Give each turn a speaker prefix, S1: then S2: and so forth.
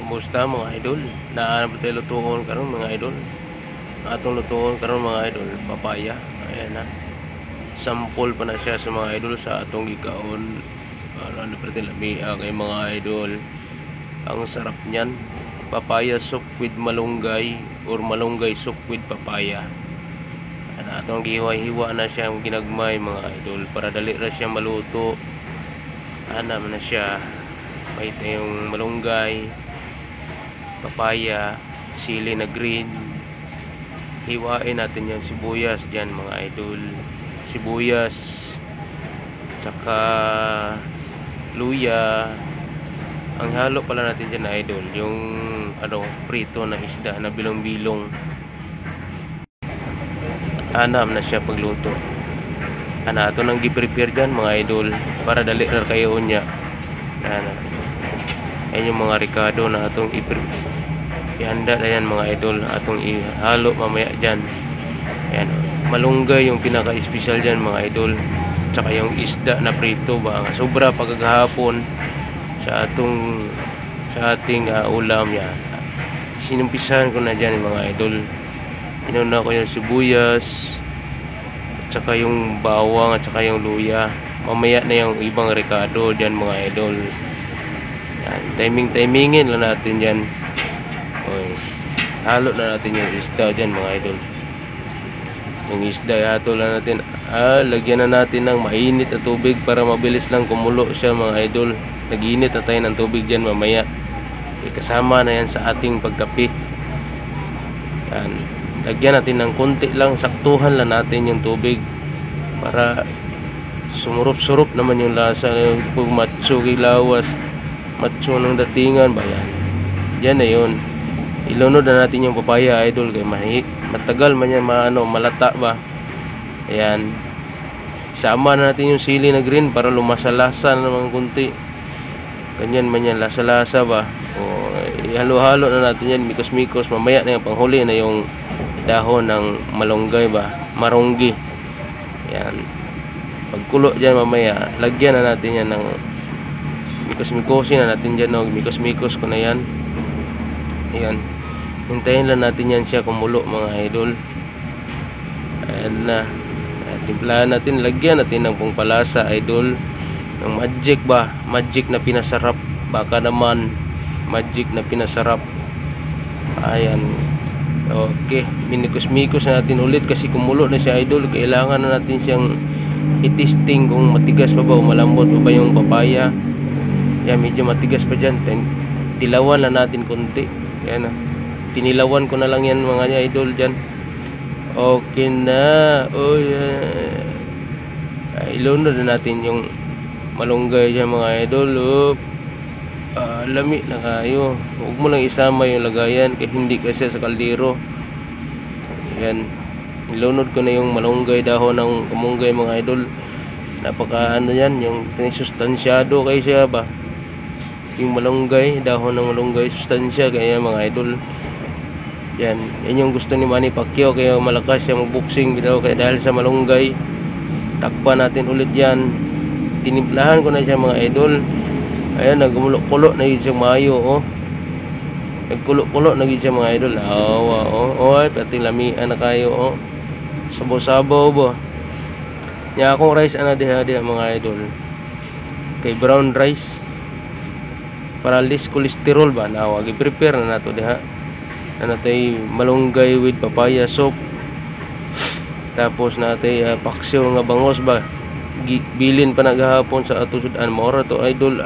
S1: Kumusta mga idol? Naanap tayo lutuon karon mga idol. Atong lutuon karon mga idol, papaya. Ayan na. Sample pa na siya sa mga idol sa atong gikaon. Ano pa rin lamia kay mga idol. Ang sarap niyan. Papaya soup with malunggay or malunggay soup with papaya. Ano, atong gihiwa-hiwa na siya ginagmay mga idol para dali ra siya maluto. Ana man na siya. May tayong malunggay, papaya, sili na green. Hiwain natin yung sibuyas dyan mga idol. Sibuyas, tsaka luya. Ang halo pala natin dyan na idol, yung prito na isda na bilong-bilong. Anam na siya pagluto. Ana ato nang gi-prepare dyan mga idol para dali ra kayo unya. Ayan yung mga ricado na atong ihanda na yan mga idol, atong ihalo mamaya dyan. Ayan, malunggay yung pinaka-special dyan mga idol, tsaka yung isda na prito ba, sobra pagkagahapon sa ating ulam yan. Sinumpisahan ko na dyan mga idol. Inuna ko yung sibuyas, tsaka yung bawang at tsaka yung luya. Mamaya na yung ibang ricado dyan mga idol. Timingin lang natin dyan. Okay. Halo na natin yung isda dyan mga idol. Yung isda hato lang natin. Lagyan na natin ng mainit na tubig para mabilis lang kumulo siya mga idol. Nag-init na tayo ng tubig dyan mamaya. Kasama na yan sa ating pagkape. Yan. Lagyan natin ng konti lang, saktuhan lang natin yung tubig para sumurup-surup naman yung lasa. Pag matso lawas, matso ng datingan ba yan. Yan na yun. Ilunod na natin yung papaya idol kay matagal man yan malata ba. Ayan. Sama na natin yung sili na green para lumasalasa na naman kunti. Ganyan man yan, lasa-lasa ba. O, ihalo-halo na natin yan, mikos-mikos. Mamaya na yung panghuli na yung dahon ng malunggay ba, marunggi. Ayan. Pagkulo dyan mamaya, lagyan na natin yan ng mikos-mikosin na natin dyan. Mikos-mikos ko na yan. Ayan. Hintayin lang natin yan siya kumulo mga idol. Ayan na. Timplahan natin, lagyan natin ng pangpalasa idol. Ng magic ba, magic na pinasarap. Baka naman magic na pinasarap. Ayan. Okay, minikos-mikos na natin ulit kasi kumulo na siya idol. Kailangan na natin siyang i-testing kung matigas pa ba o malambot pa ba yung papaya. Yan, medyo matigas pa dyan. Tilawan na natin konti. Yan na. Tinilawan ko na lang yan mga idol dyan. Okay na. Oh yeah. Ilunod na natin yung malunggay dyan mga idol. Lami na kayo. Huwag mo lang isama yung lagayan kaya hindi kasi sa kaldero. Yan. Ilunod ko na yung malunggay, dahon ng kamunggay mga idol. Napaka yan, yung sustansyado kayo siya ba. Yung malunggay, dahon ng malunggay, sustansya kaya mga idol. Yan yung gusto ni Manny Pacquiao, kaya malakas siya mag-boxing kaya dahil sa malunggay. Takpan natin ulit yan. Tinimplahan ko na siya mga idol. Ayan, nagkulo-kulo na yun siya mayo. Nagkulo-kulo na yun siya mga idol. Ay, pati lamian na kayo. Sabaw-sabaw ba. Nya akong rice diha mga idol. Kay brown rice. Para less cholesterol ba. Nawag i-prepare na nato diha. Natay malunggay with papaya soup. Tapos natay paksiw nga bangos ba. Bilin pa naghahapon sa atusudan. Maura to idol.